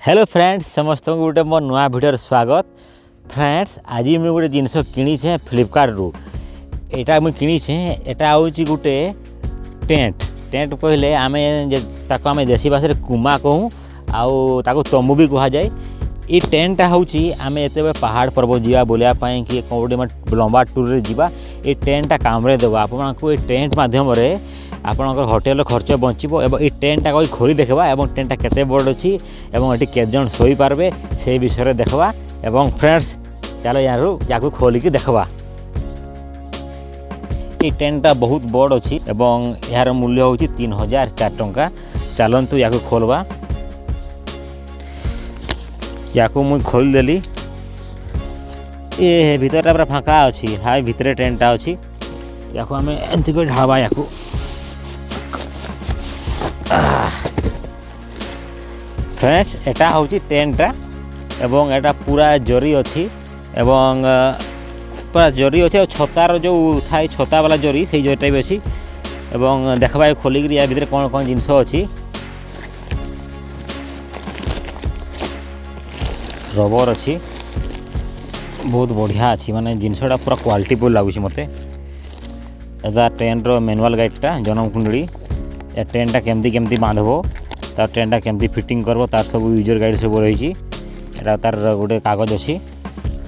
Hello friends समस्त को गोटे मोर नुआ भिडियो स्वागत। फ्रेंड्स आज मुझे गोटे जिनस किणीचे फ्लिपकार्ट रु एटा मुझे किणीचे एटा हूँ गोटे टेंट टेंट कहले आमे आमे देसी भाषा कुमा कहूँ आउ ताको तंबू भी कह जाए। ये टेंटा हूँ आम एत पहाड़ पर्वत जावा बुलायापाई कि कौटे लंबा टूर जावा ये टेंटा काम देवा आपको ये टेंट मध्यम आपणकर होटेल खर्च बचो और ये टेंटा कोई खोली देखा और टेंटा केते बड़ अच्छी और ये केते जन सोई पारबे से विषय देखा। एवं फ्रेंड्स चलो या खोलिकी देखा ये टेंटा बहुत बड़ अच्छी एवं यार मूल्य हूँ 3004 टंका। चलतु या खोलवा या मुझे खोलदेली ये भीतरटा पूरा फाँका अच्छी हाई भितर टेंटा अच्छी या आम एमती कर ढाबा या फ्रेंड्स एटा हूँ टेंटा एवं एटा पूरा जरी अच्छी एवं पूरा जरी अच्छे छतार जो थाए छता वाला जरी से जरीटा भी अच्छी एवं देखा खोलिक या भितर कौन कौन जिनस अच्छी रबर अच्छी बहुत बढ़िया अच्छी माने जिनसटा पूरा क्वालिटी फुल लगुच मत ट्रेन रो मैनुअल गाइडटा जन्म कुंडली या ट्रेनटा केमती केमती बांधबो तार ट्रेनटा केमती फिटिंग करबो तार सब यूजर गाइड सब रही एटा तार गोटे कागज अच्छी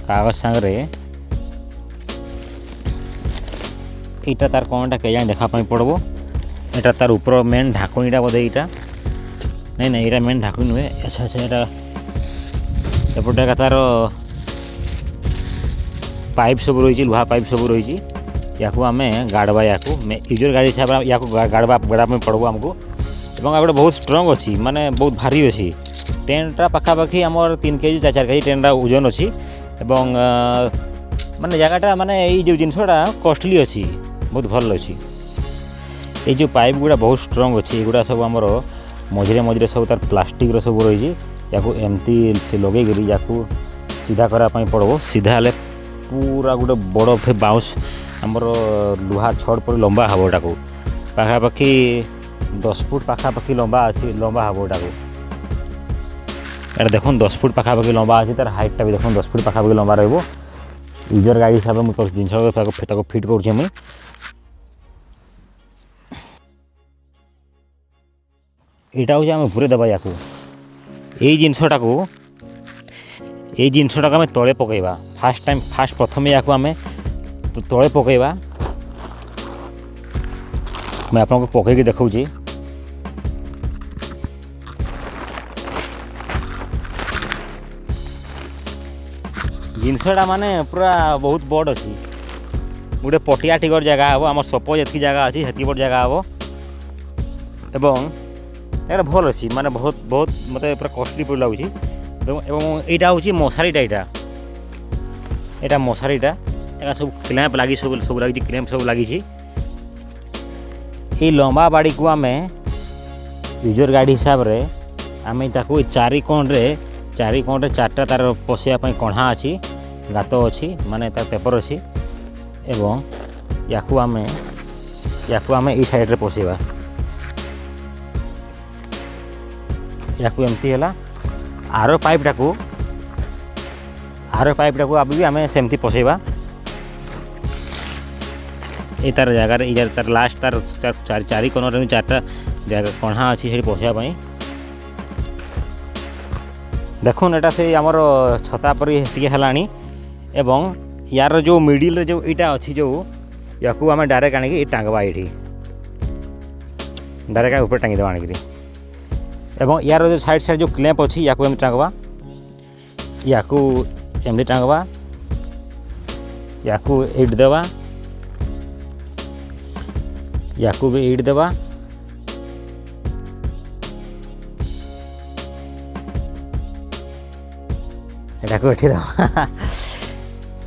कागज सांगरे एटा तार कौनटा के देखापाई पड़बो एटा तार ऊपर मेन ढाकुणीटा बोधे यहाँ नहीं यहाँ मेन ढाकुणी नुहे। अच्छा अच्छा यहाँ एपटे का तार पाइप सब रही लुहा पाइप सब रही या आम गाड़वा या यूजर गाड़ी हिसाब से या गाड़वा पड़ो आमको और गोटे बहुत स्ट्रंग अच्छी माने बहुत भारी अच्छी टेंटा पाखापाखि आम 3 केजी 4 केजी टेंटा ओजन अच्छी एवं माने जगहटा माने ये जिनसटा कॉस्टली अच्छी बहुत भल अच्छी ये जो पाइप गुड़ा बहुत स्ट्रंग अच्छी ये सब आमर मझे मझे सब तार प्लास्टिक सब रही या एमती से लगे या सीधा करापाई पड़ो सीधा हेल्ले पूरा गोटे बड़ फे बाउंस आमर लुहा छड़ पर लंबा हम एटा को पाखापाखि 10 फुट पाखापाखि लंबा अच्छी लंबा हम एटा को एटा देखो 10 फुट पाखापाखि लंबा अच्छी तार हाइटटा भी देखो 10 फुट पाखापाखि लंबा रहिबो यूजर गाड़ी हिसाब से मुझे जिन फिट कर मुझे यहाँ हूँ आम पूरे देवा या जिनसटा को आम तले पकईवा फास्ट प्रथम या आम तो तले पकईवा मैं आपको पकईकी देखी जिनसटा माने पूरा बहुत बड़ अच्छी गोटे पटिया टिगर जगह हम आम सपोज ये जगह अच्छी से बड़ जगह हम एवं यार भल अच्छी माने बहुत बहुत मत पूरा कॉस्टली पड़ लगुच यहाँ हूँ मशारीटा यहाँ मशारीटा यहाँ सब क्लैंप लगी सब लगी क्लैंप सब लगी ये लंबा बाड़ी को आम यूजर गाड़ी हिसाब से आम ताको 4 कोण 4टा तार पशियापाई कढ़ा अच्छी गात अच्छी माने तार पेपर अच्छी एवं या आम ये साइड पशेवा या एमती है आर पाइपटा को अब भी आम सेमती पशेवा ये तार जगार तार लास्ट तार 4 कोण 4टा जगह कढ़ा अच्छी से पशियापाई देखुन एटा से आमर छता पर टी है एवं यार जो मिडिल जो यहाँ अच्छी जो या आम डायरेक्ट आनिक टांगवा ये डायरेक्ट ऊपर टांगी देवा आनिक एवं यार जो साइड जो क्लैंप अच्छी या टांगवा या एमती टांगवा या इट देवा या भी इट देवा एटा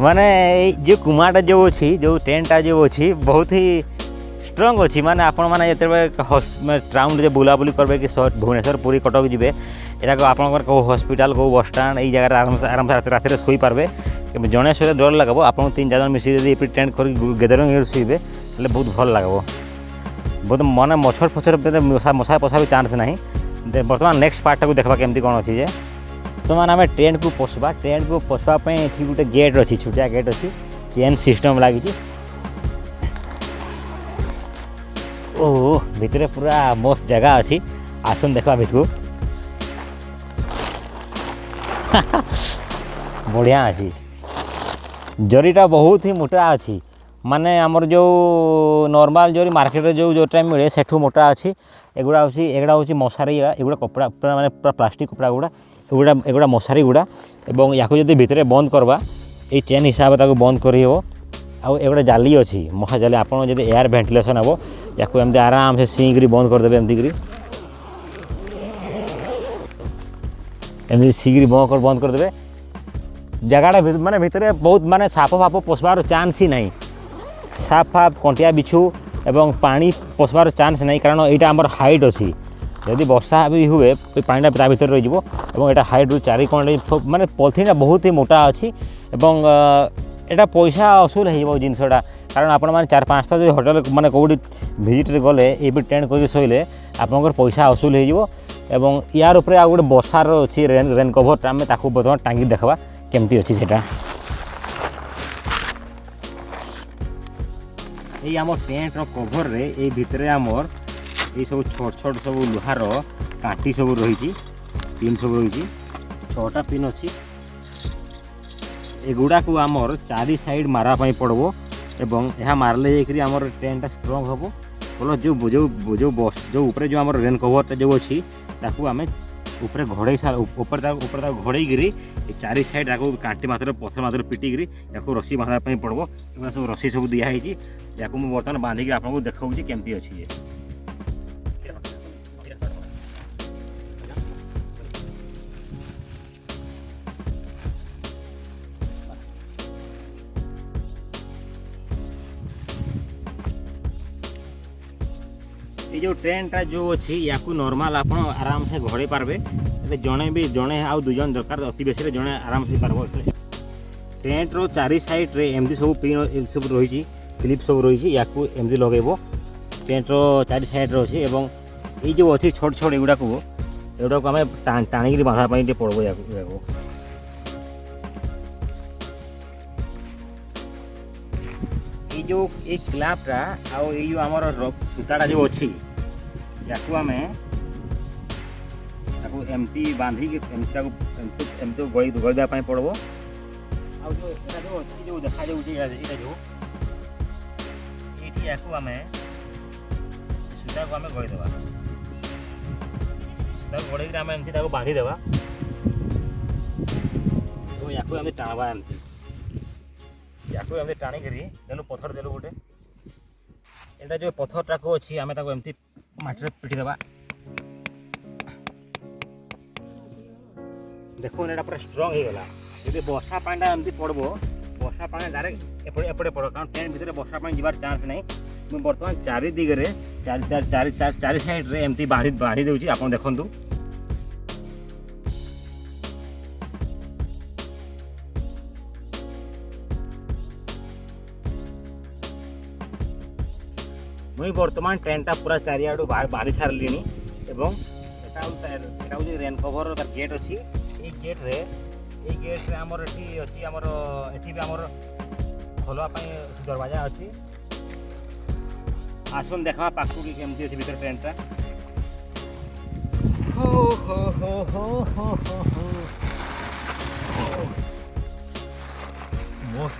माने जो कुमाटा जो अच्छी जो टेंटा जो अच्छी बहुत ही स्ट्रंग अच्छी माने आपण मैंने जो टाउन जो बुलाबुली करेंगे कि भुवनेश्वर पुरी कटक जी यहाँ को आप हस्पिटाल कौ बस स्टाण ये जगह आराम से रात शोई पारे जड़े शोले डर लगे आपको 3-4 जन मिसी टेंट कर गैदरिंग शोबे बहुत भल लगे बहुत मन मच्छर फछर मशा पशा भी चान्स ना बर्तमान नेक्स्ट पार्टा को देखा केमती कौन अच्छी जे ବର୍ତ୍ତମାନ ଆମେ ଟ୍ରେନ୍କୁ ପଶବା। ଟ୍ରେନ୍କୁ ପଶବା ପାଇଁ ଏଠି ଗୋଟେ ଗେଟ୍ ଅଛି, ଛୋଟିଆ ଗେଟ୍ ଅଛି, ଚେନ୍ ସିଷ୍ଟମ୍ ଲାଗିଛି। ଓହୋ ଭିତରେ ପୁରା ମସ୍ତ ଜାଗା ଅଛି। ଆସୁନ୍ ଦେଖିବା ଭିତରକୁ। ବଢ଼ିଆ ଅଛି। ଜରିଟା ବହୁତ ହି ମୋଟା ଅଛି, ମାନେ ଆମର ଯେଉଁ ନର୍ମାଲ ଜରି ମାର୍କେଟରେ ଯେଉଁଟା ମିଳେ ସେଠୁ ମୋଟା ଅଛି। ଏଗୁଡ଼ା ହେଉଛି ମଶାରୀ, ଏଗୁଡ଼ା କପଡ଼ା ପୁରା ମାନେ ପୁରା ପ୍ଲାଷ୍ଟିକ୍ କପଡ଼ା ଏଗୁଡ଼ା ମଶାରୀ ଗୁଡ଼ା। ଏବଂ ୟାକୁ ଯଦି ଭିତରେ ବନ୍ଦ କରିବା, ଏଇ ଚେନ୍ ହିସାବରେ ତାକୁ ବନ୍ଦ କରିହେବ। ଆଉ ଏଗୁଡ଼ା ଜାଲି ଅଛି, ମଶା ଜାଲି। ଆପଣ ଯଦି ଏୟାର ଭେଣ୍ଟିଲେସନ୍ ହେବ, ୟାକୁ ଏମିତି ଆରାମସେ ସିଇଁକିରି ବନ୍ଦ କରିଦେବେ। ଏମିତି ସିଇଁକିରି ବନ୍ଦ କରିଦେବେ। ଜାଗାଟା ମାନେ ଭିତରେ ବହୁତ ମାନେ ସାପ ଫାପ ପଶବାର ଚାନ୍ସ ହିଁ ନାହିଁ। ସାପ କଣ୍ଟିଆ ବିଛୁ ଏବଂ ପାଣି ପଶବାର ଚାନ୍ସ ନାହିଁ, କାରଣ ଏଇଟା ଆମର ହାଇଟ୍ ଅଛି। ଯଦି ବର୍ଷା ବି ହୁଏ, ପାଣିଟା ତା ଭିତରେ ରହିଯିବ। ଏବଂ ଏଇଟା ହାଇଟ୍ରୁ 4 କଣରେ ମାନେ ପଲିଥିନ୍ଟା ବହୁତ ହି ମୋଟା ଅଛି। ଏବଂ এটা পয়সা অসুল হয়ে যাব জিনিসটা, কারণ আপনার 4-5টা যদি হোটেল মানে কোটি ভিজিটরে গলে এই টেন্ট করে শোলে আপনার পয়সা অসুল হয়ে যাব। এবং ইয়ার উপরে আর গোটে বর্ষার অছি রেন কভরটা, আমি তাকে বর্তমান টাঙ্গি দেখবা কেমতি অছি সেটা। এই আমার টেন্টর কভরে এই ভিতরে আমার এই সব ছোট ছোট সব লুহার কাটি সব রয়েছে, পিন সব রয়েছে, 6টা পিন অছি। এগুড়াক আমার 4 সাইড মারা পড়ব এবং ଏହା ମାରିଲେ ଯାଇକରି ଆମର ଟ୍ରେନ୍ଟା ଷ୍ଟ୍ରଙ୍ଗ ହେବ। ପ୍ଲସ୍ ଯେଉଁ ଉପରେ ଯେଉଁ ଆମର ରେନ୍ କଭରଟା ଯେଉଁ ଅଛି ତାକୁ ଆମେ ଉପରେ ଉପରେ ତାକୁ ଘୋଡ଼େଇକିରି ଏ 4 ସାଇଡ୍ ତାକୁ କାଣ୍ଟି ମାତ୍ରରେ ପଥର ମାତ୍ରରେ ପିଟିକିରି ୟାକୁ ରସି ବାନ୍ଧିବା ପାଇଁ ପଡ଼ିବ। ଏଗୁଡ଼ା ସବୁ ରସି ସବୁ ଦିଆହେଇଛି। ୟାକୁ ମୁଁ ବର୍ତ୍ତମାନ ବାନ୍ଧିକି ଆପଣଙ୍କୁ ଦେଖାଉଛି କେମିତି ଅଛି ଇଏ। ये जो ट्रेनटा जो अच्छी या नॉर्मल आप आराम से घोड़े पार्बे। जड़े आउ 2 जन दरकार, अति बेसी जड़े आराम से पार्ब। टेंट्र 4 साइड्रे एमती सब पिन सब रही, क्लिप सब रही, या एमती लगेब। टेंट्र 4 साइड्रे अच्छी और ये जो अच्छी छोट छोट एगुड़ा को आम टाणिक बांधापी पड़ब। या जो एक क्लैपटा आउ ये जो आमर सूताटा जो अच्छी या एमती बांधिक एमती गड़ापी पड़ब। आउ जो अच्छी जो देखा जो ये आम सूता को आम गड़ेदेवा, सूता को गड़े आम एमती बांधिदेवा। या टाणवा एमती याकू एमती टाणिकी देलु पथर देलु गोटे। एटा जो पथरटा को अच्छी आम एमती माटी पिटिदेवा। देखो एटा पूरा स्ट्रंग हो गला। यदि वर्षा पानी एमती पड़ब, वर्षा पानी डायरेक्ट एपटे पड़, कारण ट्रेन भितर वर्षा पानी जीवार चांस नहीं। मुझे बर्तमान 4 दिगरे 4 साइड्रे एमती बांधी दूसरी। आप देखु मुई बर्तमान ट्रेनटा पूरा चारियाडू बांधी सारे। एवं एटा हूँ रेन कभर तार गेट अच्छी। ये गेट्रे आमर एटी अच्छी आमर एटी भी आमर खोलवाई दरवाजा अच्छी। आसन देखा पाखु कि केमती अच्छी भीतर ट्रेनटा। हो हो हो हो हो हो हो मस्त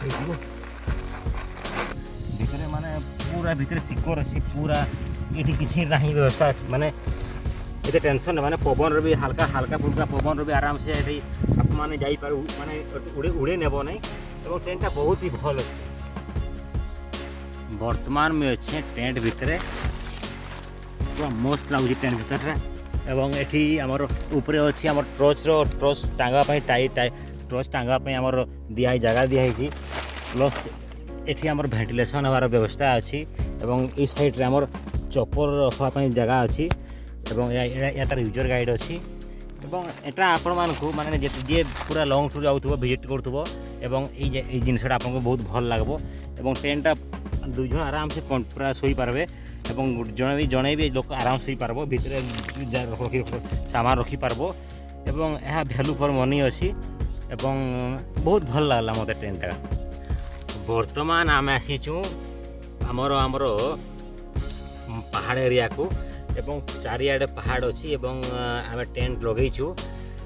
भितर माने पूरा भितर सिक्योर अच्छी। पूरा ये किसी ना व्यवस्था माने ये टेंशन माने पवन भी हल्का हल्का फुल्का पवन भी आराम से ये आप मैंने जापर माने उड़े नेब नहीं। और ट्रेनटा बहुत ही भल अच्छे। बर्तमान में अच्छे टेंट भितर पूरा मस्त लगुच टेंट भितर। एवं ये आमर उपरे अच्छी आम ट्रच टांगापी ट्रच टांगापी आमर दिहाई जगह दिहाई। प्लस ये आमर भेंटिलेसन हमार व्यवस्था अच्छी। एवं ये साइड्रे आमर चप्पल रखापी जगह अच्छी। या तार यूजर गाइड अच्छी। एटा आपण मानकु माने जे पूरा लॉन्ग टूर जाउथबो विजिट करथबो एवं ये जिनसटा आपको बहुत भल लागबो। एवं ट्रेनटा 2 जन आराम से पूरा सोई पारबे। एवं जड़े भी लोक आराम से पारबो। भितर सामान रखी पारबो। ଏବଂ ଏହା ଭ୍ୟାଲୁ ଫର୍ ମନି ଅଛି ଏବଂ ବହୁତ ଭଲ ଲାଗିଲା ମୋତେ ଟ୍ରେନ୍ଟା। ବର୍ତ୍ତମାନ ଆମେ ଆସିଛୁ ଆମର ପାହାଡ଼ ଏରିଆକୁ ଏବଂ ଚାରିଆଡ଼େ ପାହାଡ଼ ଅଛି ଏବଂ ଆମେ ଟେଣ୍ଟ ଲଗେଇଛୁ।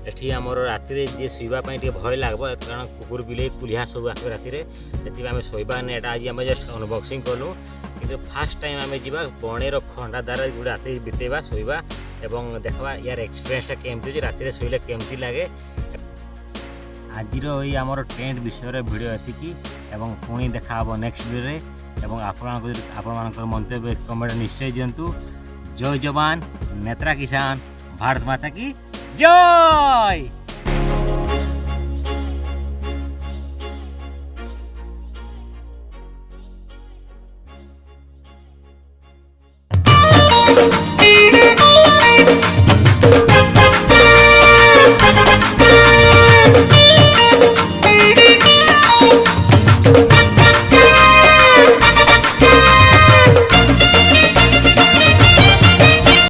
ଏଠି ଆମର ରାତିରେ ଯିଏ ଶୋଇବା ପାଇଁ ଟିକେ ଭୟ ଲାଗିବ କାରଣ କୁକୁର ବିଲେଇ କୁଲିହା ସବୁ ଆସିବେ ରାତିରେ, ସେଥିପାଇଁ ଆମେ ଶୋଇବାନି। ଏଇଟା ଆଜି ଆମେ ଜଷ୍ଟ ଅନବକ୍ସିଂ କଲୁ, କିନ୍ତୁ ଫାର୍ଷ୍ଟ ଟାଇମ୍ ଆମେ ଯିବା ବଣେର ଖଣ୍ଡା ଦ୍ୱାରା ଗୋଟେ ରାତି ବିତେଇବା ଶୋଇବା ଏବଂ ଦେଖିବା ୟାର ଏକ୍ସପିରିଏନ୍ସଟା କେମିତି ଅଛି, ରାତିରେ ଶୋଇଲେ କେମିତି ଲାଗେ। ଆଜିର ଏଇ ଆମର ଟେଣ୍ଟ ବିଷୟରେ ଭିଡ଼ିଓ ଏତିକି ଏବଂ ପୁଣି ଦେଖା ହେବ ନେକ୍ସଟ ଭିଡ଼ିଓରେ। ଏବଂ ଆପଣମାନଙ୍କର ମନ୍ତବ୍ୟ କମେଣ୍ଟ ନିଶ୍ଚୟ ଦିଅନ୍ତୁ। ଜୟ ଯବାନ, ନେତ୍ରା କିଷାନ, ଭାରତ ମାତା କି ଜୟ।